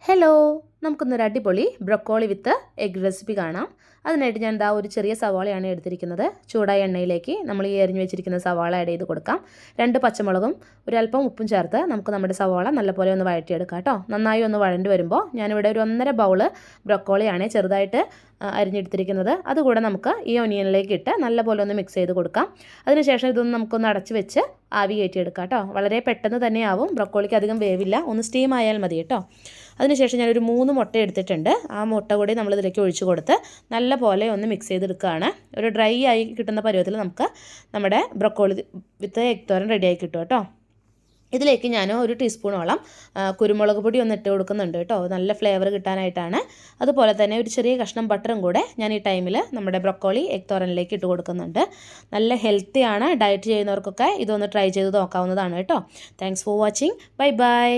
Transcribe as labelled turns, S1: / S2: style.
S1: Hello, നമുക്കൊന്നൊരു അടിപൊളി broccoli വിത്ത് egg recipe കാണാം. അതിനായിട്ട് ഞാൻ ഒരു ചെറിയ സവാളയാണ് എടുത്തിരിക്കുന്നത്. ചൂടായ എണ്ണയിലേക്ക് നമ്മൾ ഈ അരിഞ്ഞു വെച്ചിരിക്കുന്ന സവാള ആഡ് ചെയ്ത് കൊടുക്കാം. 2 പച്ചമുളകും ഒരല്പം ഉപ്പും ചേർത്ത് നമുക്ക് നമ്മുടെ സവാള നല്ലപോലെ ഒന്ന് വഴറ്റിയെടുക്കാം കേട്ടോ. നന്നായി ഒന്ന് വഴണ്ടി വരുമ്പോൾ ഞാനിവിടെ ഒരു 1.5 ബൗൾ ബ്രൊക്കോളിയാണ് ചെറുതായിട്ട് അരിഞ്ഞെടുത്തിരിക്കുന്നത്. അതുകൂടെ നമുക്ക് ഈ ഒനിയനിലേക്ക് ഇട്ട് നല്ലപോലെ ഒന്ന് മിക്സ് ചെയ്ത് കൊടുക്കാം. അതിനുശേഷം ഇതൊന്ന് നമുക്കൊന്ന് അടച്ച് വെച്ച് ആവി കയറ്റിയെടുക്കാം കേട്ടോ. വളരെ പെട്ടെന്ന് തന്നെ ആവും, ബ്രൊക്കോളിക്ക് അധികം വേവില്ല, ഒന്ന് സ്റ്റീം ആയാൽ മതി കേട്ടോ. അതിനുശേഷം ഞാനൊരു 3 മുട്ട എടുത്തിട്ടുണ്ട്. ആ മുട്ട കൂടി നമ്മളിതിലേക്ക് ഒഴിച്ച് കൊടുത്ത് നല്ല പോലെ ഒന്ന് മിക്സ് ചെയ്തെടുക്കുകയാണ്. ഒരു ഡ്രൈ ആയി കിട്ടുന്ന പരുവത്തിൽ നമുക്ക് നമ്മുടെ ബ്രൊക്കോളി വിത്ത് എഗ് തോരൻ റെഡിയായി കിട്ടും കേട്ടോ. ഇതിലേക്ക് ഞാൻ 1 ടീസ്പൂണോളം കുരുമുളക് പൊടി ഒന്ന് ഇട്ട് കൊടുക്കുന്നുണ്ട് കേട്ടോ, നല്ല ഫ്ലേവർ കിട്ടാനായിട്ടാണ്. അതുപോലെ തന്നെ ഒരു ചെറിയ കഷ്ണം ബട്ടറും കൂടെ ഞാൻ ഈ ടൈമിൽ നമ്മുടെ ബ്രൊക്കോളി എഗ് തോരനിലേക്ക് ഇട്ട് കൊടുക്കുന്നുണ്ട്. നല്ല ഹെൽത്തിയാണ്, ഡയറ്റ് ചെയ്യുന്നവർക്കൊക്കെ ഇതൊന്ന് ട്രൈ ചെയ്ത് നോക്കാവുന്നതാണ് കേട്ടോ. Thanks for watching. Bye bye.